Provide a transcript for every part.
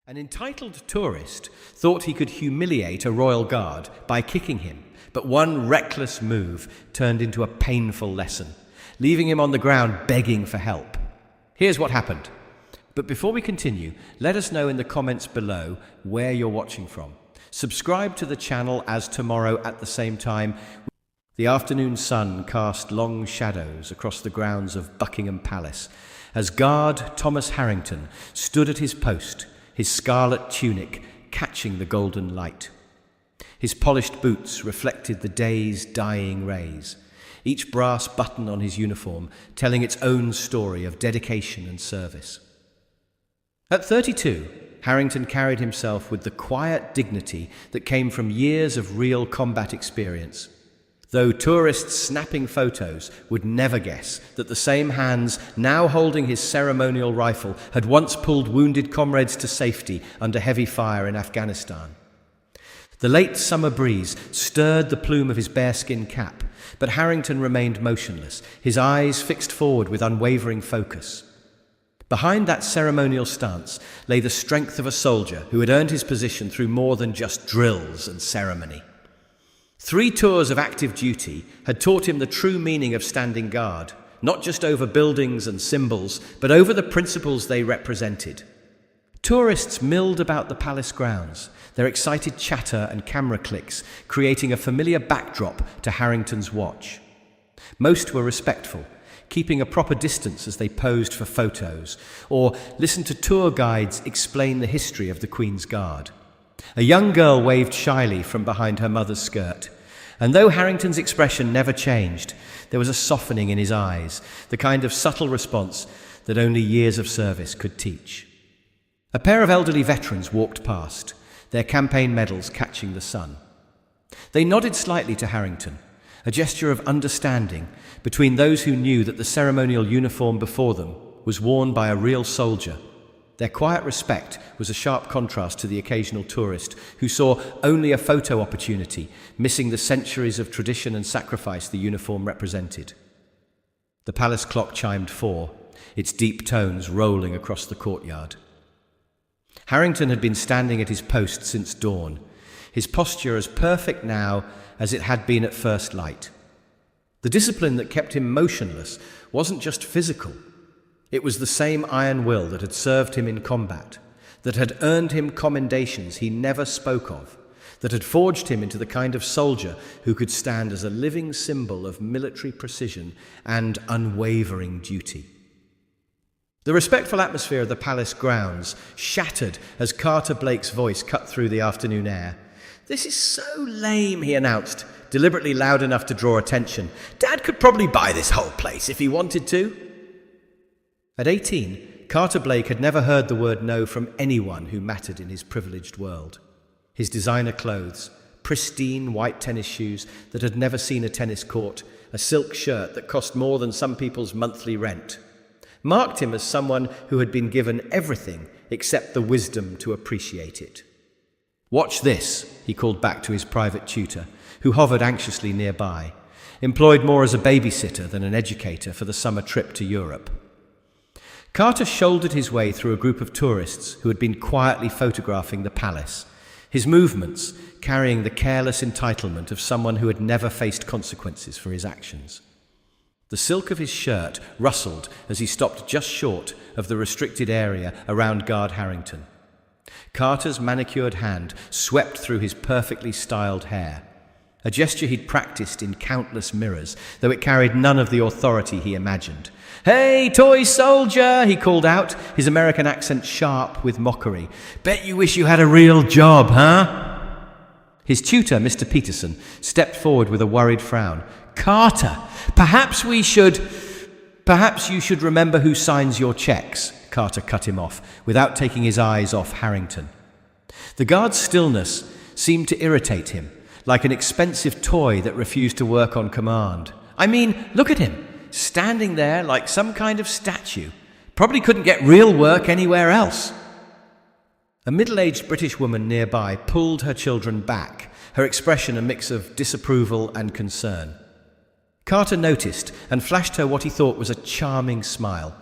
An entitled tourist thought he could humiliate a royal guard by kicking him, but one reckless move turned into a painful lesson, leaving him on the ground begging for help. Here's what happened. But before we continue, let us know in the comments below where you're watching from. Subscribe to the channel, as tomorrow at the same time, the afternoon sun cast long shadows across the grounds of Buckingham Palace as guard Thomas Harrington stood at his post, his scarlet tunic catching the golden light. His polished boots reflected the day's dying rays, each brass button on his uniform telling its own story of dedication and service. At 32, Harrington carried himself with the quiet dignity that came from years of real combat experience, though tourists snapping photos would never guess that the same hands now holding his ceremonial rifle had once pulled wounded comrades to safety under heavy fire in Afghanistan. The late summer breeze stirred the plume of his bearskin cap, but Harrington remained motionless, his eyes fixed forward with unwavering focus. Behind that ceremonial stance lay the strength of a soldier who had earned his position through more than just drills and ceremony. 3 tours of active duty had taught him the true meaning of standing guard, not just over buildings and symbols, but over the principles they represented. Tourists milled about the palace grounds, their excited chatter and camera clicks creating a familiar backdrop to Harrington's watch. Most were respectful, keeping a proper distance as they posed for photos, or listened to tour guides explain the history of the Queen's Guard. A young girl waved shyly from behind her mother's skirt, and though Harrington's expression never changed, there was a softening in his eyes, the kind of subtle response that only years of service could teach. A pair of elderly veterans walked past, their campaign medals catching the sun. They nodded slightly to Harrington, a gesture of understanding between those who knew that the ceremonial uniform before them was worn by a real soldier. Their quiet respect was a sharp contrast to the occasional tourist who saw only a photo opportunity, missing the centuries of tradition and sacrifice the uniform represented. The palace clock chimed 4, its deep tones rolling across the courtyard. Harrington had been standing at his post since dawn, his posture as perfect now as it had been at first light. The discipline that kept him motionless wasn't just physical. It was the same iron will that had served him in combat, that had earned him commendations he never spoke of, that had forged him into the kind of soldier who could stand as a living symbol of military precision and unwavering duty. The respectful atmosphere of the palace grounds shattered as Carter Blake's voice cut through the afternoon air. "This is so lame," he announced, deliberately loud enough to draw attention. "Dad could probably buy this whole place if he wanted to." At 18, Carter Blake had never heard the word no from anyone who mattered in his privileged world. His designer clothes, pristine white tennis shoes that had never seen a tennis court, a silk shirt that cost more than some people's monthly rent, marked him as someone who had been given everything except the wisdom to appreciate it. "Watch this," he called back to his private tutor, who hovered anxiously nearby, employed more as a babysitter than an educator for the summer trip to Europe. Carter shouldered his way through a group of tourists who had been quietly photographing the palace, his movements carrying the careless entitlement of someone who had never faced consequences for his actions. The silk of his shirt rustled as he stopped just short of the restricted area around Guard Harrington. Carter's manicured hand swept through his perfectly styled hair, a gesture he'd practiced in countless mirrors, though it carried none of the authority he imagined. "Hey, toy soldier," he called out, his American accent sharp with mockery. "Bet you wish you had a real job, huh?" His tutor, Mr. Peterson, stepped forward with a worried frown. "Carter, perhaps you should remember who signs your checks," Carter cut him off, without taking his eyes off Harrington. The guard's stillness seemed to irritate him, like an expensive toy that refused to work on command. "I mean, look at him, standing there like some kind of statue. Probably couldn't get real work anywhere else." A middle-aged British woman nearby pulled her children back, her expression a mix of disapproval and concern. Carter noticed and flashed her what he thought was a charming smile.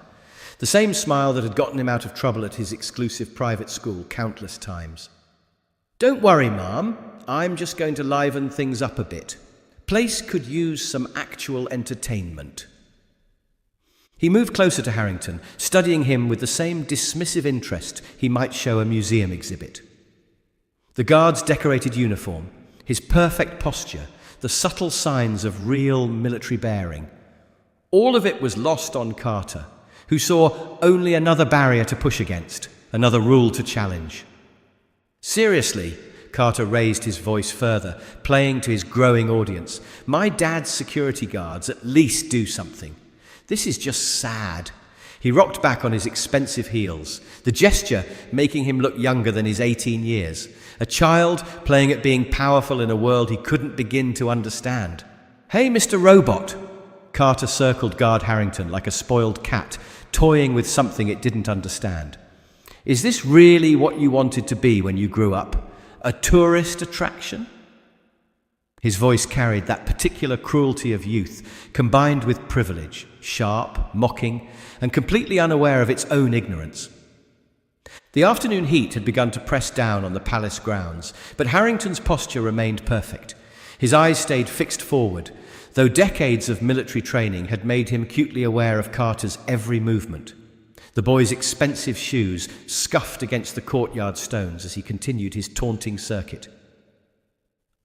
The same smile that had gotten him out of trouble at his exclusive private school countless times. "Don't worry, Mom. I'm just going to liven things up a bit. Place could use some actual entertainment." He moved closer to Harrington, studying him with the same dismissive interest he might show a museum exhibit. The guard's decorated uniform, his perfect posture, the subtle signs of real military bearing. All of it was lost on Carter, who saw only another barrier to push against, another rule to challenge. "Seriously," Carter raised his voice further, playing to his growing audience, "my dad's security guards at least do something. This is just sad." He rocked back on his expensive heels, the gesture making him look younger than his 18 years, a child playing at being powerful in a world he couldn't begin to understand. "Hey, Mr. Robot!" Carter circled Guard Harrington like a spoiled cat, toying with something it didn't understand. "Is this really what you wanted to be when you grew up? A tourist attraction?" His voice carried that particular cruelty of youth, combined with privilege, sharp, mocking, and completely unaware of its own ignorance. The afternoon heat had begun to press down on the palace grounds, but Harrington's posture remained perfect. His eyes stayed fixed forward, though decades of military training had made him acutely aware of Carter's every movement. The boy's expensive shoes scuffed against the courtyard stones as he continued his taunting circuit.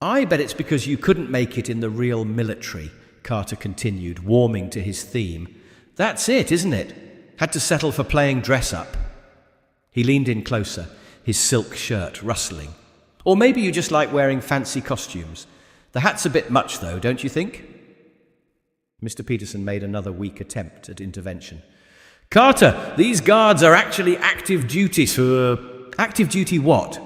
"I bet it's because you couldn't make it in the real military," Carter continued, warming to his theme. "That's it, isn't it? Had to settle for playing dress-up." He leaned in closer, his silk shirt rustling. "Or maybe you just like wearing fancy costumes. The hat's a bit much, though, don't you think?" Mr. Peterson made another weak attempt at intervention. "Carter, these guards are actually active duty, sir." "Active duty what?"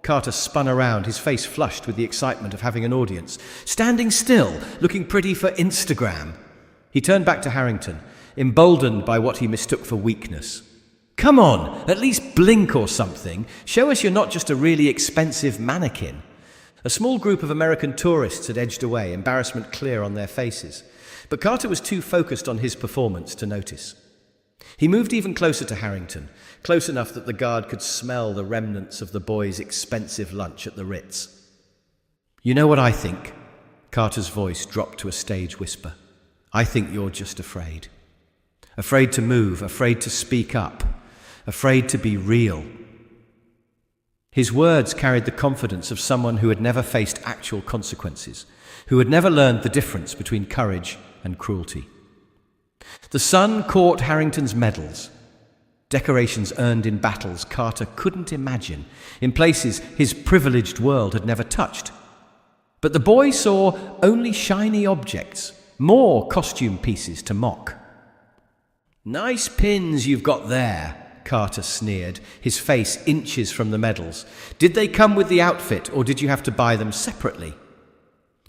Carter spun around, his face flushed with the excitement of having an audience. "Standing still, looking pretty for Instagram." He turned back to Harrington, emboldened by what he mistook for weakness. "Come on, at least blink or something. Show us you're not just a really expensive mannequin." A small group of American tourists had edged away, embarrassment clear on their faces. But Carter was too focused on his performance to notice. He moved even closer to Harrington, close enough that the guard could smell the remnants of the boy's expensive lunch at the Ritz. "You know what I think?" Carter's voice dropped to a stage whisper. "I think you're just afraid. Afraid to move, afraid to speak up, afraid to be real." His words carried the confidence of someone who had never faced actual consequences, who had never learned the difference between courage and cruelty. The sun caught Harrington's medals, decorations earned in battles Carter couldn't imagine, in places his privileged world had never touched. But the boy saw only shiny objects, more costume pieces to mock. "Nice pins you've got there," Carter sneered, his face inches from the medals. "Did they come with the outfit, or did you have to buy them separately?"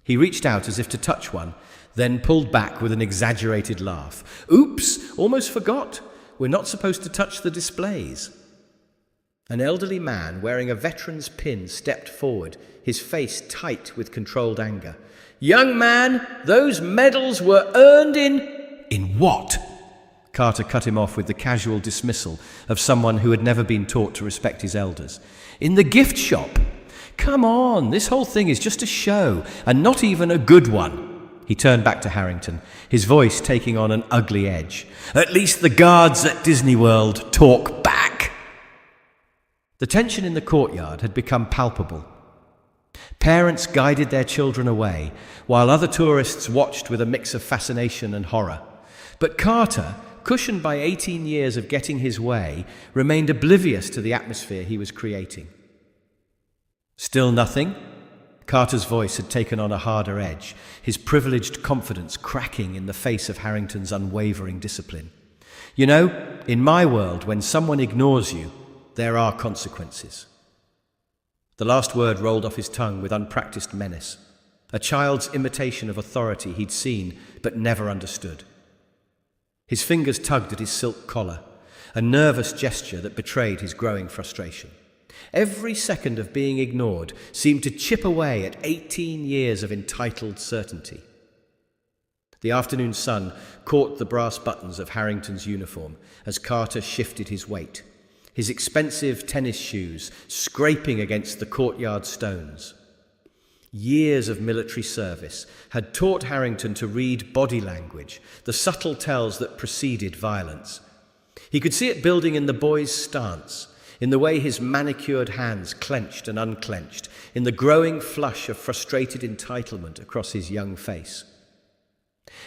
He reached out as if to touch one, then pulled back with an exaggerated laugh. "Oops, almost forgot. We're not supposed to touch the displays." An elderly man wearing a veteran's pin stepped forward, his face tight with controlled anger. "Young man, those medals were earned in—" "In what?" Carter cut him off with the casual dismissal of someone who had never been taught to respect his elders. "In the gift shop. Come on, this whole thing is just a show, and not even a good one." He turned back to Harrington, his voice taking on an ugly edge. "At least the guards at Disney World talk back." The tension in the courtyard had become palpable. Parents guided their children away, while other tourists watched with a mix of fascination and horror. But Carter, cushioned by 18 years of getting his way, remained oblivious to the atmosphere he was creating. "Still nothing?" Carter's voice had taken on a harder edge, his privileged confidence cracking in the face of Harrington's unwavering discipline. "You know, in my world, when someone ignores you, there are consequences." The last word rolled off his tongue with unpracticed menace, a child's imitation of authority he'd seen but never understood. His fingers tugged at his silk collar, a nervous gesture that betrayed his growing frustration. Every second of being ignored seemed to chip away at 18 years of entitled certainty. The afternoon sun caught the brass buttons of Harrington's uniform as Carter shifted his weight, his expensive tennis shoes scraping against the courtyard stones. Years of military service had taught Harrington to read body language, the subtle tells that preceded violence. He could see it building in the boy's stance, in the way his manicured hands clenched and unclenched, in the growing flush of frustrated entitlement across his young face.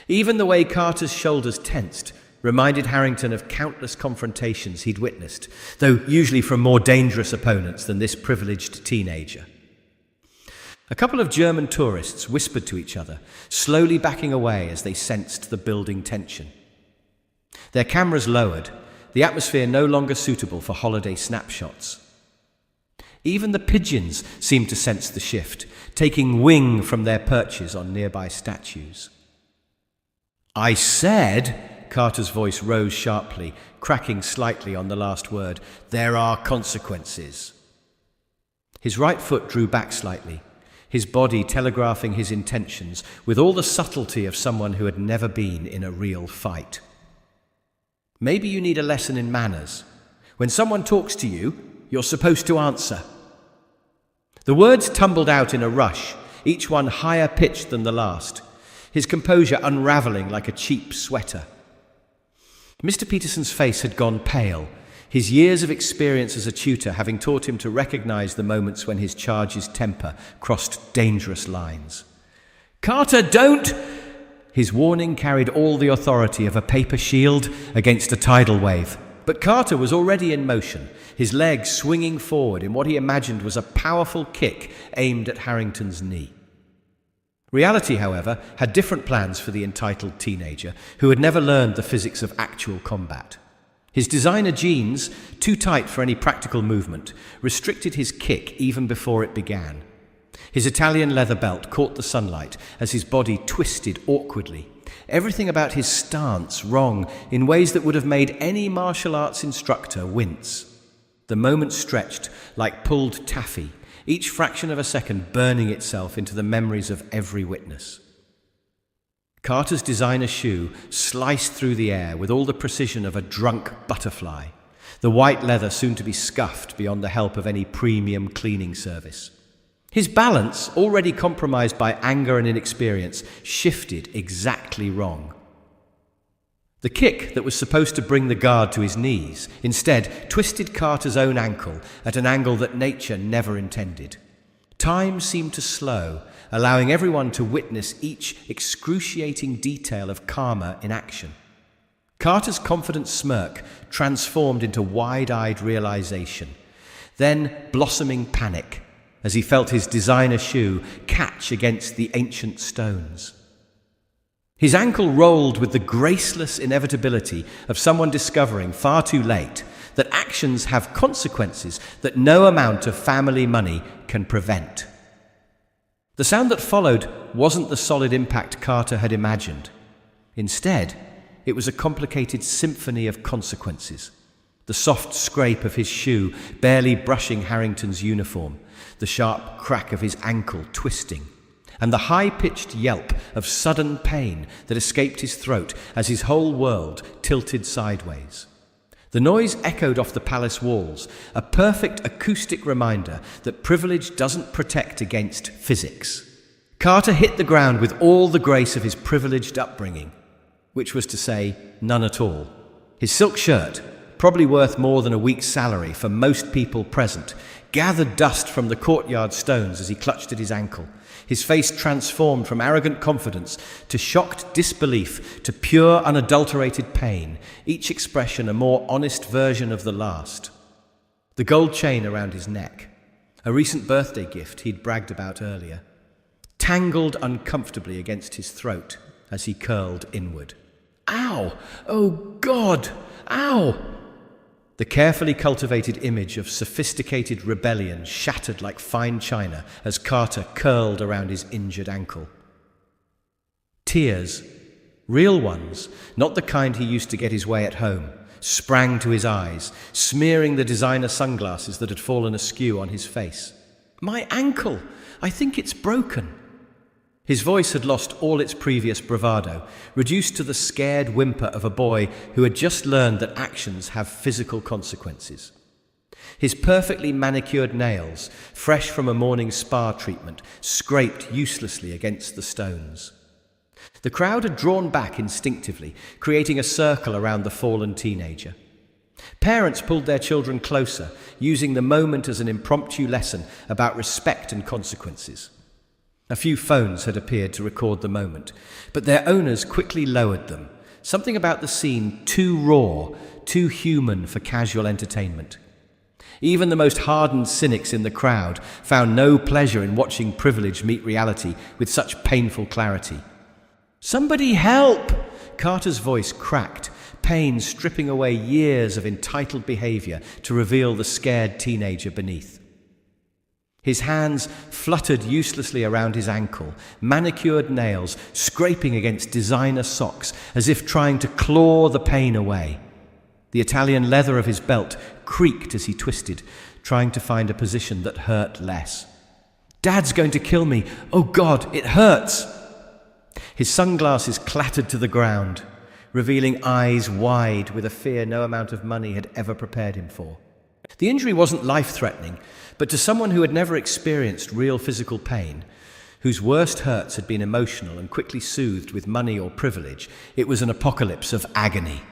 Even the way Carter's shoulders tensed reminded Harrington of countless confrontations he'd witnessed, though usually from more dangerous opponents than this privileged teenager. A couple of German tourists whispered to each other, slowly backing away as they sensed the building tension. Their cameras lowered, the atmosphere no longer suitable for holiday snapshots. Even the pigeons seemed to sense the shift, taking wing from their perches on nearby statues. "I said," Carter's voice rose sharply, cracking slightly on the last word, "there are consequences." His right foot drew back slightly, his body telegraphing his intentions with all the subtlety of someone who had never been in a real fight. "Maybe you need a lesson in manners. When someone talks to you, you're supposed to answer." The words tumbled out in a rush, each one higher pitched than the last, his composure unraveling like a cheap sweater. Mr. Peterson's face had gone pale, his years of experience as a tutor having taught him to recognize the moments when his charge's temper crossed dangerous lines. "Carter, don't!" His warning carried all the authority of a paper shield against a tidal wave. But Carter was already in motion, his legs swinging forward in what he imagined was a powerful kick aimed at Harrington's knee. Reality, however, had different plans for the entitled teenager who had never learned the physics of actual combat. His designer jeans, too tight for any practical movement, restricted his kick even before it began. His Italian leather belt caught the sunlight as his body twisted awkwardly, everything about his stance wrong in ways that would have made any martial arts instructor wince. The moment stretched like pulled taffy, each fraction of a second burning itself into the memories of every witness. Carter's designer shoe sliced through the air with all the precision of a drunk butterfly, the white leather soon to be scuffed beyond the help of any premium cleaning service. His balance, already compromised by anger and inexperience, shifted exactly wrong. The kick that was supposed to bring the guard to his knees instead twisted Carter's own ankle at an angle that nature never intended. Time seemed to slow, allowing everyone to witness each excruciating detail of karma in action. Carter's confident smirk transformed into wide-eyed realization, then blossoming panic as he felt his designer shoe catch against the ancient stones. His ankle rolled with the graceless inevitability of someone discovering far too late that actions have consequences that no amount of family money can prevent. The sound that followed wasn't the solid impact Carter had imagined. Instead, it was a complicated symphony of consequences. The soft scrape of his shoe barely brushing Harrington's uniform, the sharp crack of his ankle twisting, and the high-pitched yelp of sudden pain that escaped his throat as his whole world tilted sideways. The noise echoed off the palace walls, a perfect acoustic reminder that privilege doesn't protect against physics. Carter hit the ground with all the grace of his privileged upbringing, which was to say, none at all. His silk shirt, probably worth more than a week's salary for most people present, gathered dust from the courtyard stones as he clutched at his ankle, his face transformed from arrogant confidence to shocked disbelief to pure unadulterated pain, each expression a more honest version of the last. The gold chain around his neck, a recent birthday gift he'd bragged about earlier, tangled uncomfortably against his throat as he curled inward. "Ow! Oh, God! Ow!" The carefully cultivated image of sophisticated rebellion shattered like fine china as Carter curled around his injured ankle. Tears, real ones, not the kind he used to get his way at home, sprang to his eyes, smearing the designer sunglasses that had fallen askew on his face. "My ankle! I think it's broken." His voice had lost all its previous bravado, reduced to the scared whimper of a boy who had just learned that actions have physical consequences. His perfectly manicured nails, fresh from a morning spa treatment, scraped uselessly against the stones. The crowd had drawn back instinctively, creating a circle around the fallen teenager. Parents pulled their children closer, using the moment as an impromptu lesson about respect and consequences. A few phones had appeared to record the moment, but their owners quickly lowered them, something about the scene too raw, too human for casual entertainment. Even the most hardened cynics in the crowd found no pleasure in watching privilege meet reality with such painful clarity. "Somebody help!" Carter's voice cracked, pain stripping away years of entitled behavior to reveal the scared teenager beneath. His hands fluttered uselessly around his ankle, manicured nails scraping against designer socks as if trying to claw the pain away. The Italian leather of his belt creaked as he twisted, trying to find a position that hurt less. "Dad's going to kill me! Oh God, it hurts!" His sunglasses clattered to the ground, revealing eyes wide with a fear no amount of money had ever prepared him for. The injury wasn't life-threatening, but to someone who had never experienced real physical pain, whose worst hurts had been emotional and quickly soothed with money or privilege, it was an apocalypse of agony.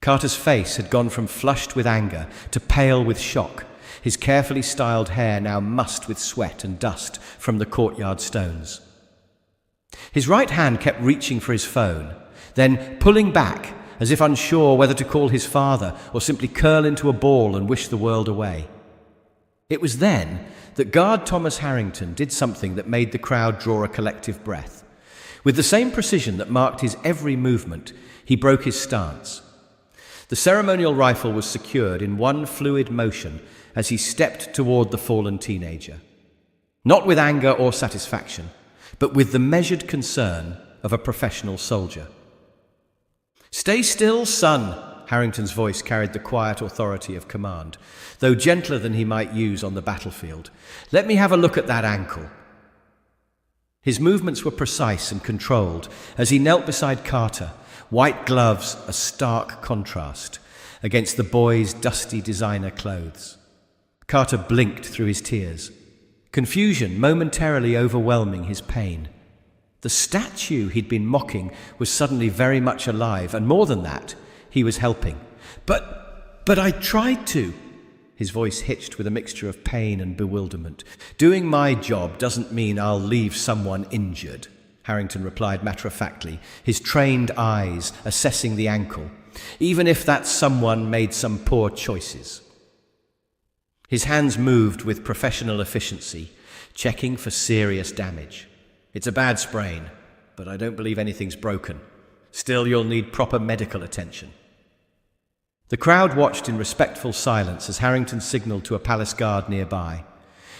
Carter's face had gone from flushed with anger to pale with shock, his carefully styled hair now mussed with sweat and dust from the courtyard stones. His right hand kept reaching for his phone, then pulling back as if unsure whether to call his father or simply curl into a ball and wish the world away. It was then that guard Thomas Harrington did something that made the crowd draw a collective breath. With the same precision that marked his every movement, he broke his stance. The ceremonial rifle was secured in one fluid motion as he stepped toward the fallen teenager. Not with anger or satisfaction, but with the measured concern of a professional soldier. "Stay still, son," Harrington's voice carried the quiet authority of command, though gentler than he might use on the battlefield. "Let me have a look at that ankle." His movements were precise and controlled as he knelt beside Carter, white gloves a stark contrast against the boy's dusty designer clothes. Carter blinked through his tears, confusion momentarily overwhelming his pain. The statue he'd been mocking was suddenly very much alive, and more than that, he was helping. But I tried to." His voice hitched with a mixture of pain and bewilderment. "Doing my job doesn't mean I'll leave someone injured," Harrington replied matter-of-factly, his trained eyes assessing the ankle, "even if that someone made some poor choices." His hands moved with professional efficiency, checking for serious damage. "It's a bad sprain, but I don't believe anything's broken. Still, you'll need proper medical attention." The crowd watched in respectful silence as Harrington signaled to a palace guard nearby.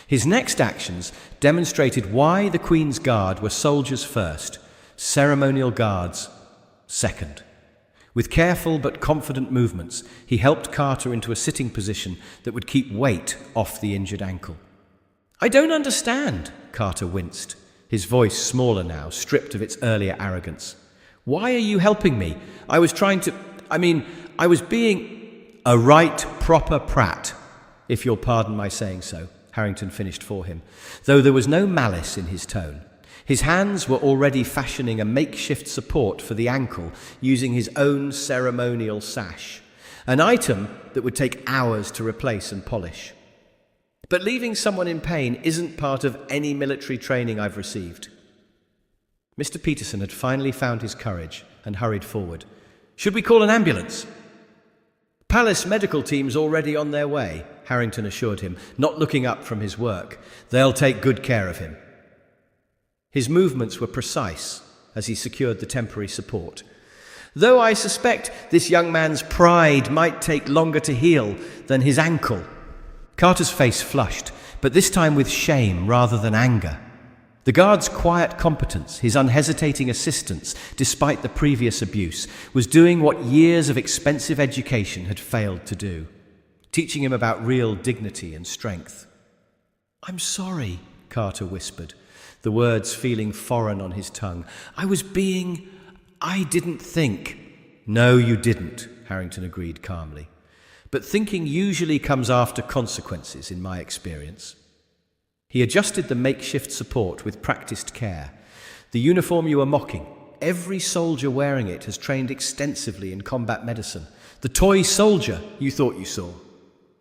His next actions demonstrated why the Queen's Guard were soldiers first, ceremonial guards second. With careful but confident movements, he helped Carter into a sitting position that would keep weight off the injured ankle. "I don't understand," Carter winced, his voice smaller now, stripped of its earlier arrogance. "Why are you helping me? I was being a right proper prat, if you'll pardon my saying so," Harrington finished for him, though there was no malice in his tone. His hands were already fashioning a makeshift support for the ankle using his own ceremonial sash, an item that would take hours to replace and polish. "But leaving someone in pain isn't part of any military training I've received." Mr. Peterson had finally found his courage and hurried forward. "Should we call an ambulance?" "Palace medical team's already on their way," Harrington assured him, not looking up from his work. "They'll take good care of him." His movements were precise as he secured the temporary support. "Though I suspect this young man's pride might take longer to heal than his ankle." Carter's face flushed, but this time with shame rather than anger. The guard's quiet competence, his unhesitating assistance despite the previous abuse, was doing what years of expensive education had failed to do, teaching him about real dignity and strength. "I'm sorry," Carter whispered, the words feeling foreign on his tongue. I didn't think. No, you didn't, Harrington agreed calmly. But thinking usually comes after consequences, in my experience. He adjusted the makeshift support with practiced care. The uniform you are mocking, every soldier wearing it has trained extensively in combat medicine. The toy soldier you thought you saw.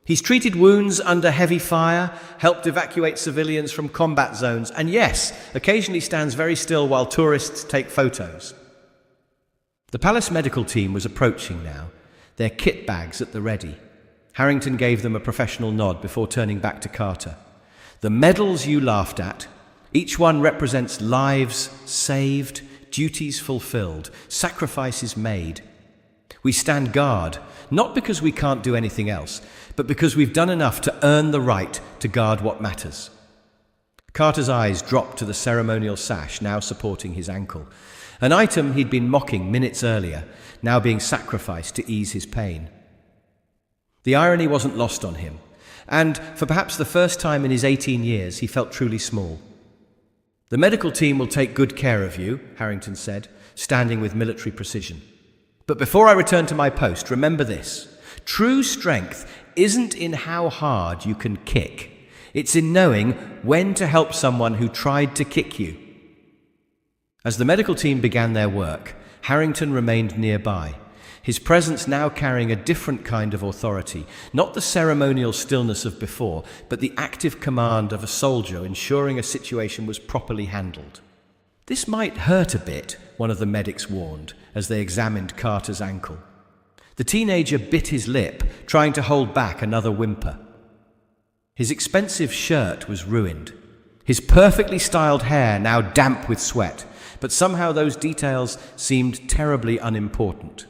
He's treated wounds under heavy fire, helped evacuate civilians from combat zones, and yes, occasionally stands very still while tourists take photos. The palace medical team was approaching now, their kit bags at the ready. Harrington gave them a professional nod before turning back to Carter. The medals you laughed at, each one represents lives saved, duties fulfilled, sacrifices made. We stand guard, not because we can't do anything else, but because we've done enough to earn the right to guard what matters. Carter's eyes dropped to the ceremonial sash now supporting his ankle, an item he'd been mocking minutes earlier, now being sacrificed to ease his pain. The irony wasn't lost on him, and for perhaps the first time in his 18 years, he felt truly small. The medical team will take good care of you, Harrington said, standing with military precision. But before I return to my post, remember this. True strength isn't in how hard you can kick. It's in knowing when to help someone who tried to kick you. As the medical team began their work, Harrington remained nearby, his presence now carrying a different kind of authority, not the ceremonial stillness of before, but the active command of a soldier ensuring a situation was properly handled. This might hurt a bit, one of the medics warned, as they examined Carter's ankle. The teenager bit his lip, trying to hold back another whimper. His expensive shirt was ruined, his perfectly styled hair now damp with sweat, but somehow those details seemed terribly unimportant.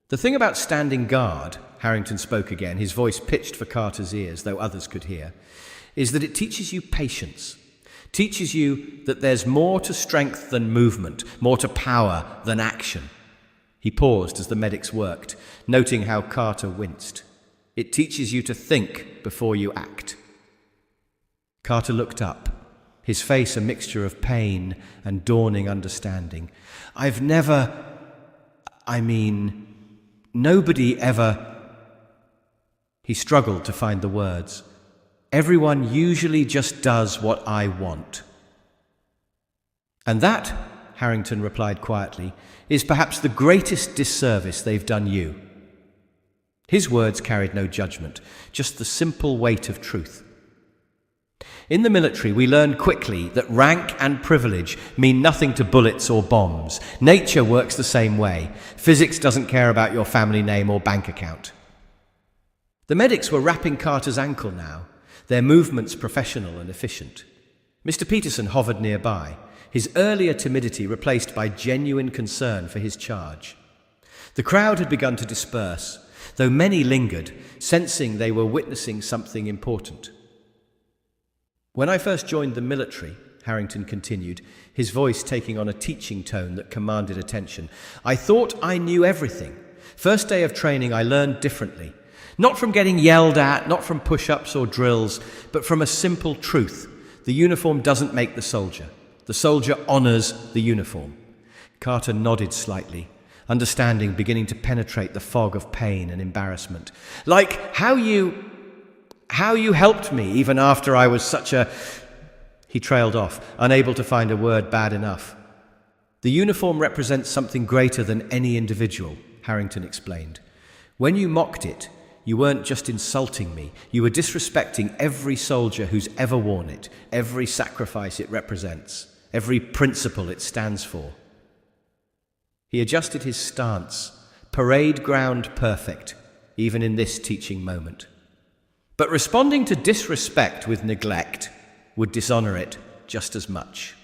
The thing about standing guard, Harrington spoke again, his voice pitched for Carter's ears, though others could hear, is that it teaches you patience, teaches you that there's more to strength than movement, more to power than action. He paused as the medics worked, noting how Carter winced. It teaches you to think before you act. Carter looked up, his face a mixture of pain and dawning understanding. Nobody ever... He struggled to find the words. Everyone usually just does what I want. And that, Harrington replied quietly, is perhaps the greatest disservice they've done you. His words carried no judgment, just the simple weight of truth. In the military, we learn quickly that rank and privilege mean nothing to bullets or bombs. Nature works the same way. Physics doesn't care about your family name or bank account. The medics were wrapping Carter's ankle now, their movements professional and efficient. Mr. Peterson hovered nearby, his earlier timidity replaced by genuine concern for his charge. The crowd had begun to disperse, though many lingered, sensing they were witnessing something important. When I first joined the military, Harrington continued, his voice taking on a teaching tone that commanded attention, I thought I knew everything. First day of training, I learned differently. Not from getting yelled at, not from push-ups or drills, but from a simple truth. The uniform doesn't make the soldier. The soldier honors the uniform. Carter nodded slightly, understanding beginning to penetrate the fog of pain and embarrassment. Like how you helped me even after I was such a... He trailed off, unable to find a word bad enough. The uniform represents something greater than any individual, Harrington explained. When you mocked it, you weren't just insulting me, you were disrespecting every soldier who's ever worn it, every sacrifice it represents, every principle it stands for. He adjusted his stance, parade ground perfect, even in this teaching moment. But responding to disrespect with neglect would dishonor it just as much.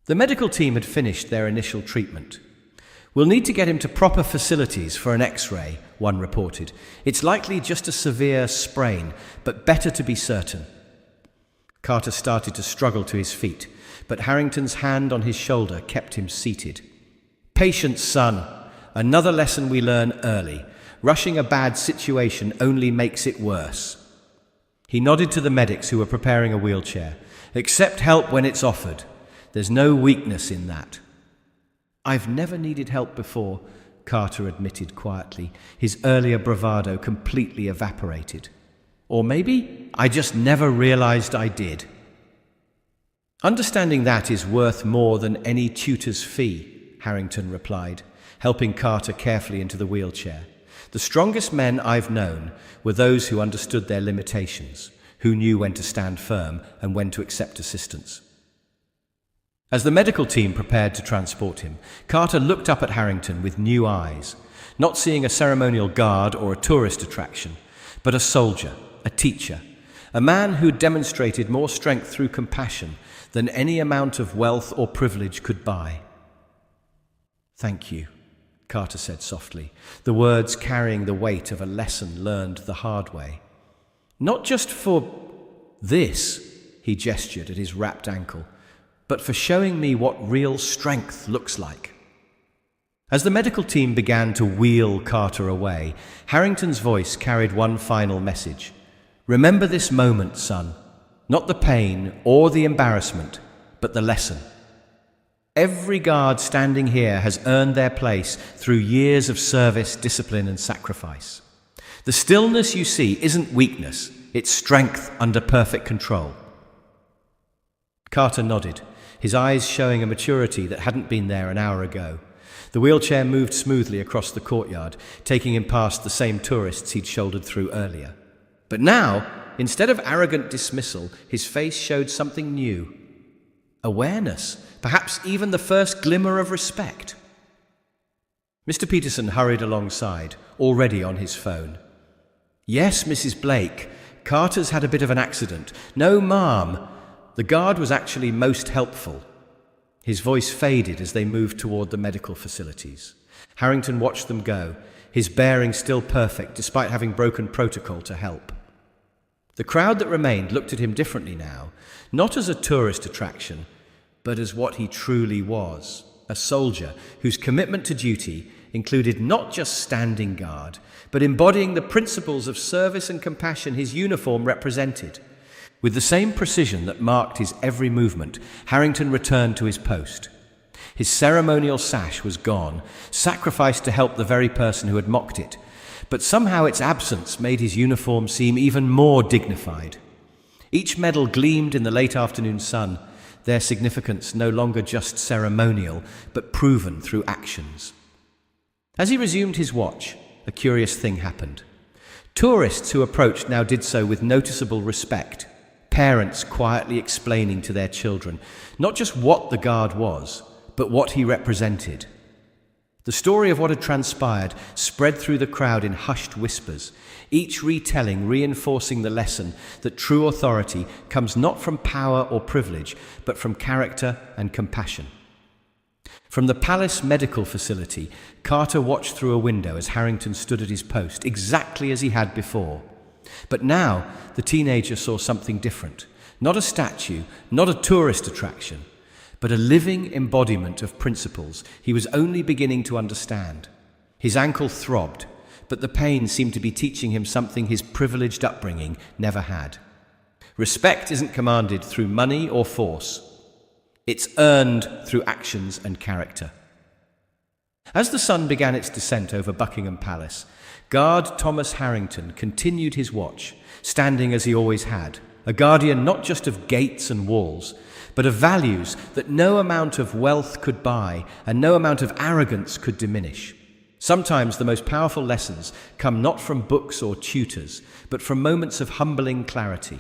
The medical team had finished their initial treatment. We'll need to get him to proper facilities for an X-ray, one reported. It's likely just a severe sprain, but better to be certain. Carter started to struggle to his feet, but Harrington's hand on his shoulder kept him seated. Patience, son. Another lesson we learn early. Rushing a bad situation only makes it worse. He nodded to the medics who were preparing a wheelchair. Accept help when it's offered. There's no weakness in that. I've never needed help before, Carter admitted quietly, his earlier bravado completely evaporated. Or maybe I just never realized I did. Understanding that is worth more than any tutor's fee, Harrington replied, helping Carter carefully into the wheelchair. The strongest men I've known were those who understood their limitations, who knew when to stand firm and when to accept assistance. As the medical team prepared to transport him, Carter looked up at Harrington with new eyes, not seeing a ceremonial guard or a tourist attraction, but a soldier, a teacher, a man who demonstrated more strength through compassion than any amount of wealth or privilege could buy. "Thank you," Carter said softly, the words carrying the weight of a lesson learned the hard way. "Not just for this," he gestured at his wrapped ankle, "but for showing me what real strength looks like." As the medical team began to wheel Carter away, Harrington's voice carried one final message. "Remember this moment, son. Not the pain or the embarrassment, but the lesson. Every guard standing here has earned their place through years of service, discipline, and sacrifice. The stillness you see isn't weakness, it's strength under perfect control." Carter nodded, his eyes showing a maturity that hadn't been there an hour ago. The wheelchair moved smoothly across the courtyard, taking him past the same tourists he'd shouldered through earlier. But now, instead of arrogant dismissal, his face showed something new. Awareness, perhaps even the first glimmer of respect. Mr. Peterson hurried alongside, already on his phone. "Yes, Mrs. Blake, Carter's had a bit of an accident. No, ma'am. The guard was actually most helpful." His voice faded as they moved toward the medical facilities. Harrington watched them go, his bearing still perfect despite having broken protocol to help. The crowd that remained looked at him differently now, not as a tourist attraction, but as what he truly was, a soldier whose commitment to duty included not just standing guard, but embodying the principles of service and compassion his uniform represented. With the same precision that marked his every movement, Harrington returned to his post. His ceremonial sash was gone, sacrificed to help the very person who had mocked it, but somehow its absence made his uniform seem even more dignified. Each medal gleamed in the late afternoon sun, their significance no longer just ceremonial, but proven through actions. As he resumed his watch, a curious thing happened. Tourists who approached now did so with noticeable respect, parents quietly explaining to their children not just what the guard was, but what he represented. The story of what had transpired spread through the crowd in hushed whispers, each retelling reinforcing the lesson that true authority comes not from power or privilege, but from character and compassion. From the Palace Medical Facility, Carter watched through a window as Harrington stood at his post, exactly as he had before. But now the teenager saw something different. Not a statue, not a tourist attraction, but a living embodiment of principles he was only beginning to understand. His ankle throbbed, but the pain seemed to be teaching him something his privileged upbringing never had. Respect isn't commanded through money or force. It's earned through actions and character. As the sun began its descent over Buckingham Palace, Guard Thomas Harrington continued his watch, standing as he always had, a guardian not just of gates and walls, but of values that no amount of wealth could buy and no amount of arrogance could diminish. Sometimes the most powerful lessons come not from books or tutors, but from moments of humbling clarity.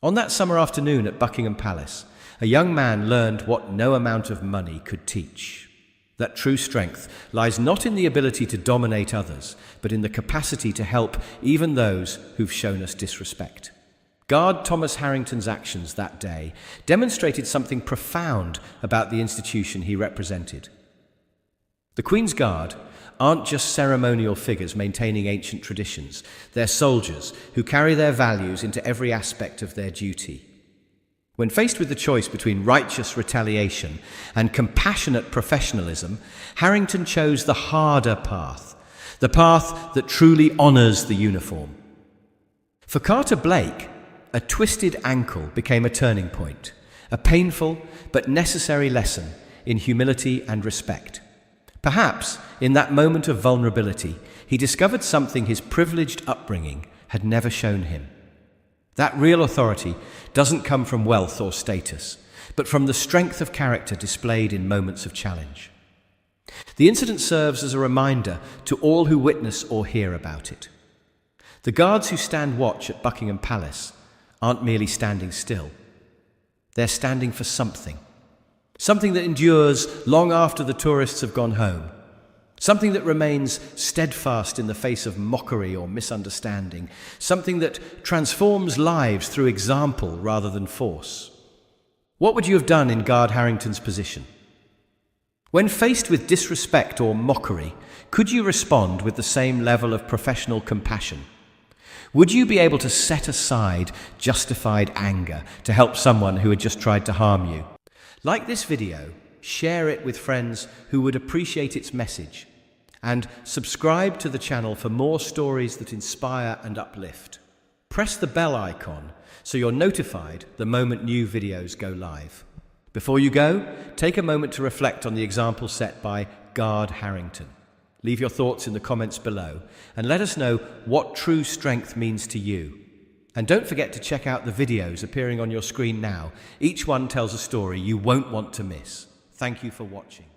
On that summer afternoon at Buckingham Palace, a young man learned what no amount of money could teach. That true strength lies not in the ability to dominate others, but in the capacity to help even those who've shown us disrespect. Guard Thomas Harrington's actions that day demonstrated something profound about the institution he represented. The Queen's Guard aren't just ceremonial figures maintaining ancient traditions. They're soldiers who carry their values into every aspect of their duty. When faced with the choice between righteous retaliation and compassionate professionalism, Harrington chose the harder path, the path that truly honors the uniform. For Carter Blake, a twisted ankle became a turning point, a painful but necessary lesson in humility and respect. Perhaps, in that moment of vulnerability, he discovered something his privileged upbringing had never shown him. That real authority doesn't come from wealth or status, but from the strength of character displayed in moments of challenge. The incident serves as a reminder to all who witness or hear about it. The guards who stand watch at Buckingham Palace aren't merely standing still. They're standing for something. Something that endures long after the tourists have gone home. Something that remains steadfast in the face of mockery or misunderstanding. Something that transforms lives through example rather than force. What would you have done in Guard Harrington's position? When faced with disrespect or mockery, could you respond with the same level of professional compassion? Would you be able to set aside justified anger to help someone who had just tried to harm you? Like this video, share it with friends who would appreciate its message, and subscribe to the channel for more stories that inspire and uplift. Press the bell icon so you're notified the moment new videos go live. Before you go, take a moment to reflect on the example set by Guard Harrington. Leave your thoughts in the comments below and let us know what true strength means to you. And don't forget to check out the videos appearing on your screen now. Each one tells a story you won't want to miss. Thank you for watching.